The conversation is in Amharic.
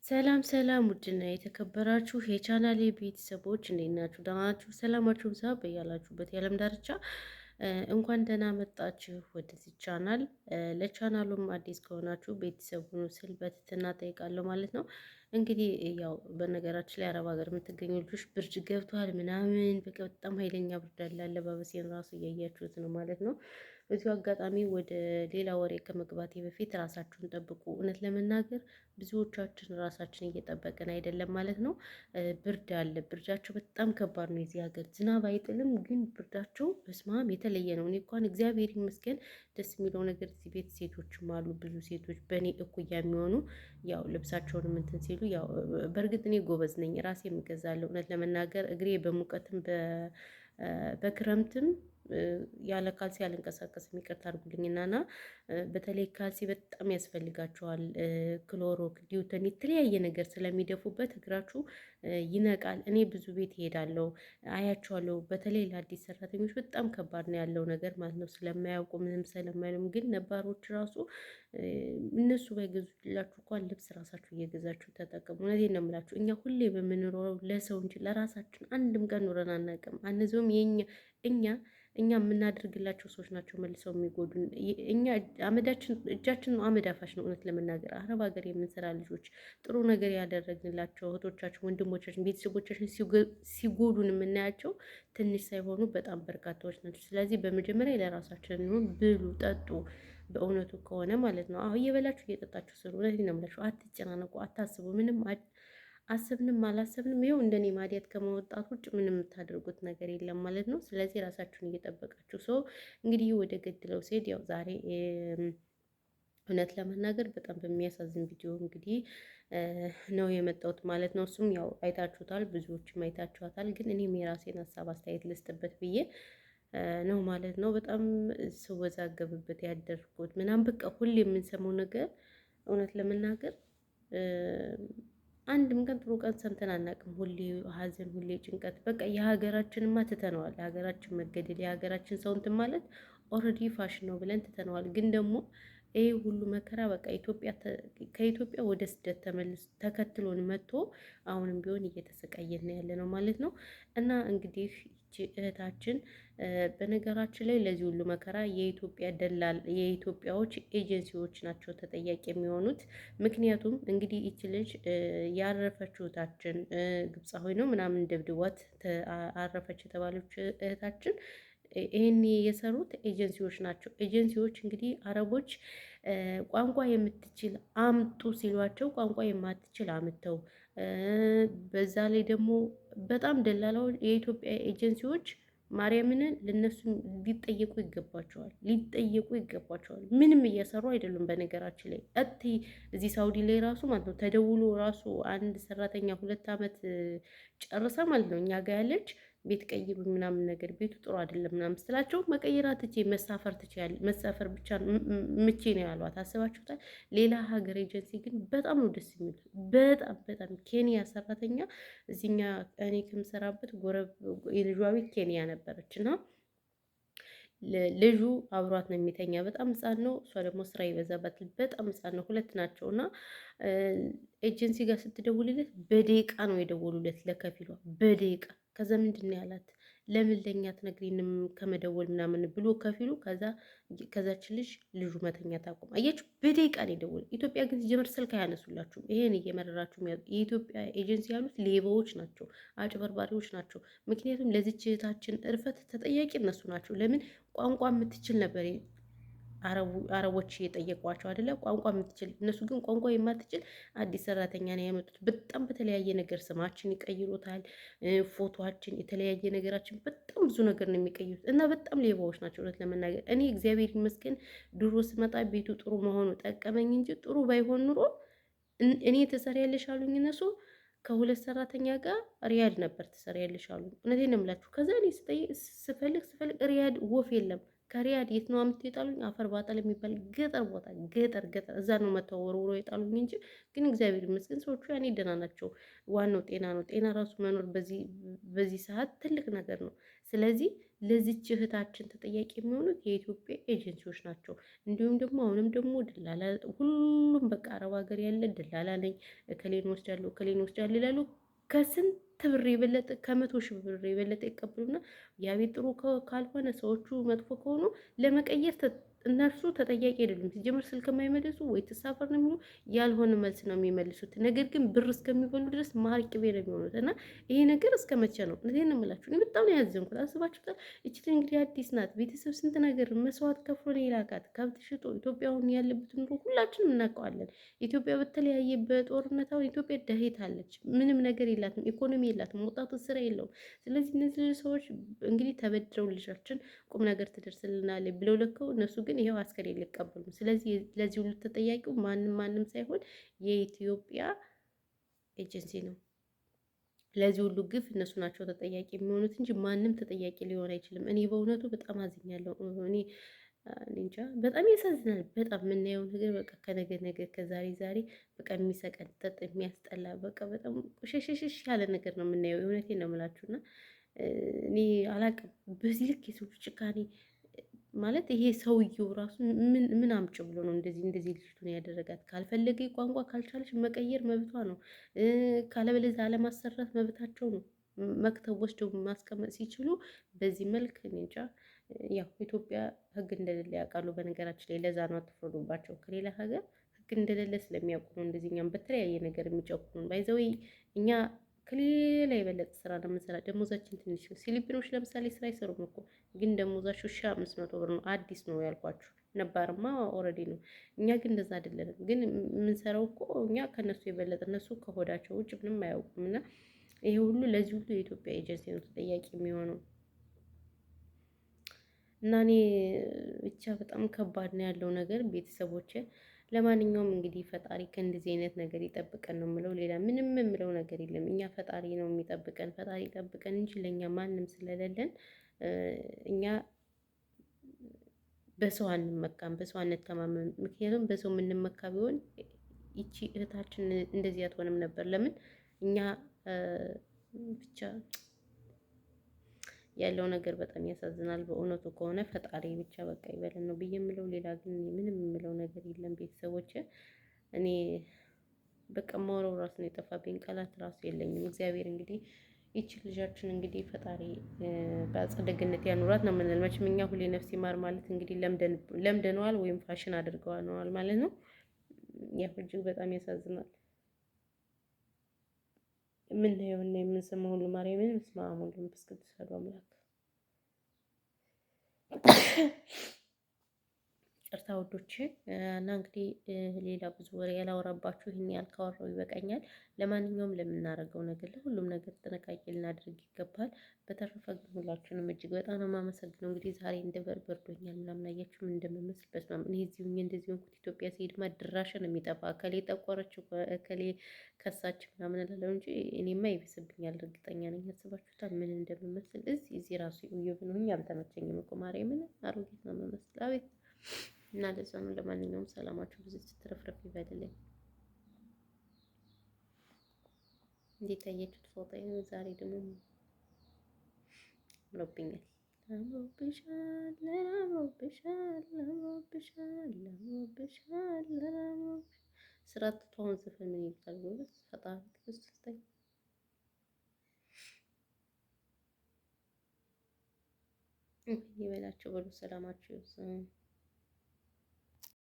ሰላም ሰላም፣ ውድና የተከበራችሁ የቻናሌ ቤተሰቦች እንዴት ናችሁ? ደህና ናችሁ? ሰላማችሁ ብዛ በያላችሁበት የዓለም ዳርቻ። እንኳን ደህና መጣችሁ ወደዚህ ቻናል። ለቻናሉም አዲስ ከሆናችሁ ቤተሰብ ሁኑ ስል በትህትና ጠይቃለሁ ማለት ነው። እንግዲህ ያው በነገራችን ላይ አረብ ሀገር የምትገኙ ልጆች ብርድ ገብቷል ምናምን፣ በቃ በጣም ኃይለኛ ብርድ አለ። አለባበሴን ራሱ እያያችሁት ነው ማለት ነው። በዚሁ አጋጣሚ ወደ ሌላ ወሬ ከመግባቴ በፊት ራሳችሁን ጠብቁ። እውነት ለመናገር ብዙዎቻችን ራሳችን እየጠበቅን አይደለም ማለት ነው። ብርድ አለ። ብርዳቸው በጣም ከባድ ነው። የዚህ ሀገር ዝናብ አይጥልም፣ ግን ብርዳቸው በስማም የተለየ ነው። እኔ እንኳን እግዚአብሔር ይመስገን ደስ የሚለው ነገር እዚህ ቤት ሴቶችም አሉ፣ ብዙ ሴቶች በእኔ እኩያ የሚሆኑ ያው ልብሳቸውን እንትን ሲሉ ያው በእርግጥ እኔ ጎበዝ ነኝ፣ ራሴ የምገዛለሁ። እውነት ለመናገር እግሬ በሙቀትም በክረምትም ያለ ካልሲ አልንቀሳቀስም። ይቅርታ አድርጉልኝና በተለይ ካልሲ በጣም ያስፈልጋቸዋል። ክሎሮክ ዲዩተን የተለያየ ነገር ስለሚደፉበት እግራችሁ ይነቃል። እኔ ብዙ ቤት እሄዳለሁ አያቸዋለሁ። በተለይ ለአዲስ ሰራተኞች በጣም ከባድ ነው ያለው ነገር ማለት ነው። ስለማያውቁ ምንም ስለማይሉም፣ ግን ነባሮች ራሱ እነሱ ባይገዙላችሁ እንኳን ልብስ ራሳችሁ እየገዛችሁ ተጠቀሙ። እውነቴን ነው የምላችሁ። እኛ ሁሌ በምንኖረው ለሰው እንጂ ለራሳችን አንድም ቀን ኖረን አናውቅም። አንዚውም እኛ እኛ የምናደርግላቸው ሰዎች ናቸው መልሰው የሚጎዱን። እኛ አመዳችን እጃችን ነው አመድ አፋሽ ነው። እውነት ለመናገር አረብ ሀገር የምንሰራ ልጆች ጥሩ ነገር ያደረግንላቸው እህቶቻችን፣ ወንድሞቻችን፣ ቤተሰቦቻችን ሲጎዱን የምናያቸው ትንሽ ሳይሆኑ በጣም በርካታዎች ናቸው። ስለዚህ በመጀመሪያ ለራሳችን እንሆን፣ ብሉ፣ ጠጡ። በእውነቱ ከሆነ ማለት ነው። አሁን እየበላችሁ እየጠጣችሁ ስሩ። እውነቴን ነው የምላችሁ። አትጨናነቁ፣ አታስቡ። ምንም አስብንም አላሰብንም ይኸው እንደኔ ማዲያት ከመወጣት ውጭ ምንም የምታደርጉት ነገር የለም ማለት ነው። ስለዚህ ራሳችሁን እየጠበቃችሁ ሰው እንግዲህ ወደ ገድለው ሲሄድ ያው ዛሬ እውነት ለመናገር በጣም በሚያሳዝን ቪዲዮ እንግዲህ ነው የመጣሁት ማለት ነው። እሱም ያው አይታችሁታል፣ ብዙዎችም አይታችኋታል። ግን እኔም የራሴን ሀሳብ አስተያየት ልስጥበት ብዬ ነው ማለት ነው። በጣም ስወዛገብበት ያደርኩት ምናምን በቃ ሁሌ የምንሰማው ነገር እውነት ለመናገር አንድም ቀን ጥሩ ቀን ሰምተን አናውቅም። ሁሌ ሀዘን፣ ሁሌ ጭንቀት። በቃ የሀገራችንማ ትተነዋል። የሀገራችን መገደል፣ የሀገራችን ሰው እንትን ማለት ኦልሬዲ ፋሽን ነው ብለን ትተነዋል። ግን ደግሞ ይህ ሁሉ መከራ በቃ ከኢትዮጵያ ወደ ስደት ተከትሎን መጥቶ አሁንም ቢሆን እየተሰቃየን ያለ ነው ማለት ነው። እና እንግዲህ እህታችን በነገራችን ላይ ለዚህ ሁሉ መከራ የኢትዮጵያዎች ኤጀንሲዎች ናቸው ተጠያቂ የሚሆኑት። ምክንያቱም እንግዲህ ይቺ ልጅ ያረፈችው እህታችን ግብፃዊ ነው ምናምን ደብድቧት አረፈች የተባለች እህታችን ይሄን የሰሩት ኤጀንሲዎች ናቸው። ኤጀንሲዎች እንግዲህ አረቦች ቋንቋ የምትችል አምጡ ሲሏቸው ቋንቋ የማትችል አምተው፣ በዛ ላይ ደግሞ በጣም ደላላዎች የኢትዮጵያ ኤጀንሲዎች ማርያምን ልነሱ ሊጠየቁ ይገባቸዋል፣ ሊጠየቁ ይገባቸዋል። ምንም እየሰሩ አይደሉም። በነገራችን ላይ እዚህ ሳውዲ ላይ ራሱ ማለት ነው ተደውሎ ራሱ አንድ ሰራተኛ 2 ዓመት ጨርሳ ማለት ነው እኛ ጋር ያለች ቤት ቀይሩ ምናምን ነገር ቤቱ ጥሩ አይደለም ምናምን ስትላቸው መቀየራ ትቼ መሳፈር ብቻ ምቼ ነው ያሏት። አስባችሁታል? ሌላ ሀገር ኤጀንሲ ግን በጣም ነው ደስ የሚሉት። በጣም በጣም ኬንያ ሰራተኛ እዚኛ እኔ ከምሰራበት የልጇ ቤት ኬንያ ነበረች እና ልጁ አብሯት ነው የሚተኛ። በጣም ህፃን ነው። እሷ ደግሞ ስራ ይበዛባት በጣም ህፃን ነው። 2 ናቸው እና ኤጀንሲ ጋር ስትደውልለት በደቂቃ ነው የደወሉለት ለከፊሏ በደቂቃ። ከዛ ምንድን ነው ያላት? ለምን ለኛ ትነግሪንም ከመደወል ምናምን ብሎ ከፊሉ ከዛች ልጁ መተኛ ታቆም። አያችሁ፣ በደቂቃ ነው የደወለ። ኢትዮጵያ ግን ሲጀምር ስልክ አያነሱላችሁም። ይሄን እየመረራችሁ የኢትዮጵያ ኤጀንሲ ያሉት ሌባዎች ናቸው፣ አጭበርባሪዎች ናቸው። ምክንያቱም ለዚች እህታችን እርፈት ተጠያቂ እነሱ ናቸው። ለምን ቋንቋ የምትችል ነበር አረቦች እየጠየቋቸው አይደለ? ቋንቋ የምትችል እነሱ ግን ቋንቋ የማትችል አዲስ ሰራተኛ ነው ያመጡት። በጣም በተለያየ ነገር ስማችን ይቀይሩታል፣ ፎቶችን፣ የተለያየ ነገራችን በጣም ብዙ ነገር ነው የሚቀይሩት እና በጣም ሌባዎች ናቸው። እውነት ለመናገር እኔ እግዚአብሔር ይመስገን ድሮ ስመጣ ቤቱ ጥሩ መሆኑ ጠቀመኝ እንጂ ጥሩ ባይሆን ኑሮ እኔ ትሰሪያለሽ አሉኝ እነሱ ከ2 ሰራተኛ ጋር ሪያድ ነበር ትሰሪያለሽ አሉኝ። እውነቴን ነው የምላችሁ። ከዛ እኔ ስፈልግ ሪያድ ወፍ የለም። ከሪያድ የት ነው አምጥተው የጣሉኝ? አፈር ባጠል የሚባል ገጠር ቦታ ገጠር እዛ ነው መተው ወርውሮ የጣሉኝ እንጂ ግን እግዚአብሔር ይመስገን ሰዎቹ ያኔ ደህና ናቸው። ዋናው ጤና ነው። ጤና ራሱ መኖር በዚህ ሰዓት ትልቅ ነገር ነው። ስለዚህ ለዚች እህታችን ተጠያቂ የሚሆኑት የኢትዮጵያ ኤጀንሲዎች ናቸው። እንዲሁም ደግሞ አሁንም ደግሞ ደላላ፣ ሁሉም በቃ አረብ ሀገር ያለ ደላላ ነኝ እከሌን ወስዳለሁ እከሌን ወስዳለሁ ይላሉ። ከስንት ብር የበለጠ ከ100 ሺህ ብር የበለጠ ይቀበሉና ያ ቤት ጥሩ ካልሆነ ሰዎቹ መጥፎ ከሆኑ ለመቀየር እነርሱ ተጠያቂ አይደሉም። ሲጀምር ስልክ የማይመልሱ ወይ ትሳፈር ነው የሚሉ ያልሆነ መልስ ነው የሚመልሱት። ነገር ግን ብር እስከሚበሉ ድረስ ማር ቅቤ ነው የሚሆኑት። እና ይሄ ነገር እስከ መቼ ነው? እኔን ነው የምላችሁ። እኔ በጣም ነው ያዘንኩት። አስባችሁታል? እቺ እንግዲህ አዲስ ናት። ቤተሰብ ስንት ነገር መስዋዕት ከፍሎ ነው የላካት። ከብት ሽጦ ኢትዮጵያ አሁን ያለበት ኑሮ ሁላችንም እናውቀዋለን። ኢትዮጵያ በተለያየ በጦርነት አሁን ኢትዮጵያ ደህይታለች። ምንም ነገር የላትም፣ ኢኮኖሚ የላትም፣ ወጣቱ ስራ የለውም። ስለዚህ እነዚህ ሰዎች እንግዲህ ተበድረው ልጃችን ቁም ነገር ትደርስልናለች ብለው ልከው እነሱ ግን ይሄው አስከሬን ሊቀበሉ። ስለዚህ ለዚህ ሁሉ ተጠያቂው ማንም ሳይሆን የኢትዮጵያ ኤጀንሲ ነው። ለዚህ ሁሉ ግፍ እነሱ ናቸው ተጠያቂ የሚሆኑት እንጂ ማንም ተጠያቂ ሊሆን አይችልም። እኔ በእውነቱ በጣም አዝኛለሁ። እኔ እንጃ በጣም ያሳዝናል። በጣም የምናየው ነገር በቃ ከነገ ነገ ከዛሬ ዛሬ በቃ የሚሰቀጥጥ የሚያስጠላ በቃ በጣም ሸሸሸሽ ያለ ነገር ነው የምናየው። እውነቴን ነው የምላችሁና እኔ አላቅም በዚህ ልክ የሰው ጭካኔ ማለት ይሄ ሰውየው ራሱ ምን አምጭ ብሎ ነው እንደዚህ ልጅቱን ያደረጋት? ካልፈለገ ቋንቋ ካልቻለች መቀየር መብቷ ነው። ካለበለዚያ አለማሰራት መብታቸው ነው። መክተብ ወስደው ማስቀመጥ ሲችሉ በዚህ መልክ እንጃ። ያው ኢትዮጵያ ሕግ እንደሌለ ያውቃሉ። በነገራችን ላይ ለዛ ነው አትፍረዱባቸው። ከሌላ ሀገር ሕግ እንደሌለ ስለሚያውቁ ነው እንደዚህ እኛም በተለያየ ነገር የሚጨቁኑን። ባይዘው እኛ ከሌላ የበለጠ ስራ ነው የምንሰራ። ደሞዛችን ትንሽ ነው። ፊሊፒኖች ለምሳሌ ስራ አይሰሩም እኮ ግን ደሞዛቸው 1500 ብር ነው። አዲስ ነው ያልኳችሁ፣ ነባርማ ኦልሬዲ ነው። እኛ ግን እንደዛ አይደለንም። ግን የምንሰራው እኮ እኛ ከነሱ የበለጠ እነሱ ከሆዳቸው ውጭ ምንም አያውቁም። እና ይሄ ሁሉ ለዚህ ሁሉ የኢትዮጵያ ኤጀንሲ ነው ተጠያቂ የሚሆነው። እና እኔ ብቻ በጣም ከባድ ነው ያለው ነገር ቤተሰቦች። ለማንኛውም እንግዲህ ፈጣሪ ከእንደዚህ አይነት ነገር ይጠብቀን ነው የምለው። ሌላ ምንም የምለው ነገር የለም። እኛ ፈጣሪ ነው የሚጠብቀን፣ ፈጣሪ ይጠብቀን እንጂ ለእኛ ማንም ስለሌለን እኛ በሰው አንመካም፣ በሰው አንተማመን። ምክንያቱም በሰው የምንመካ ቢሆን ይቺ እህታችን እንደዚህ አትሆንም ነበር። ለምን እኛ ብቻ ያለው ነገር በጣም ያሳዝናል። በእውነቱ ከሆነ ፈጣሪ ብቻ በቃ ይበለን ነው ብዬ የምለው። ሌላ ግን ምንም የምለው ነገር የለም። ቤተሰቦች እኔ በቃ ማውራው ራሱ ነው የጠፋብኝ፣ ቃላት ራሱ የለኝም። እግዚአብሔር እንግዲህ ይቺ ልጃችን እንግዲህ ፈጣሪ በአጸደ ገነት ያኑራት ነው የምንል። መቼም እኛ ሁሌ ነፍስ ይማር ማለት እንግዲህ ለምደነዋል ወይም ፋሽን አድርገዋል ማለት ነው። ያው እጅግ በጣም ያሳዝናል። የምናየው እና የምንሰማው ሁሉ ማርያምን በስመ አብ ወወልድ ወመንፈስ ቅዱስ አሐዱ አምላክ። ቅርታ ውዶቼ እና እንግዲህ ሌላ ብዙ ወሬ ያላወራባችሁ ይህን ያህል ካወራው ይበቃኛል። ለማንኛውም ለምናደርገው ነገር ለሁሉም ነገር ጥንቃቄ ልናደርግ ይገባል። በተረፈ ግን ሁላችሁንም እጅግ በጣም ነው የማመሰግነው። እንግዲህ ዛሬ እንደ በርዶኛል ምናምን አያችሁ ምን እንደምመስልበት ምናምን። እኔ እዚሁ እንደዚህ ሆንኩት። ኢትዮጵያ ሲሄድማ ድራሽን የሚጠፋ እከሌ ጠቆረች እከሌ ከሳች ምናምን እላለሁ እንጂ እኔማ ይብስብኛል። እርግጠኛ ነኝ። ያስባችሁታል ምን እንደምመስል እዚህ ራሱ ይውብ ነው። አልተመቸኝም እኮ ማርያምን አሮጌት ነው የምመስል። አቤት እና ለዛ ነው። ለማንኛውም ሰላማችሁ ብዙ ስትረፍረፍ ይበልልኝ። እንዴት አያችሁት ፎቶ? ዛሬ ደግሞ አምሮብኛል፣ አምሮብሻል፣ አምሮብሻል፣ አምሮብሻል፣ አምሮብሻል፣ አምሮብሻል። ስራ ትቶ አሁን ዘፈን ምን ይባላል? ጎበዝ ፈጣሪ ትዕግስት ይበላቸው። በሉ ሰላማችሁ ይብዛ።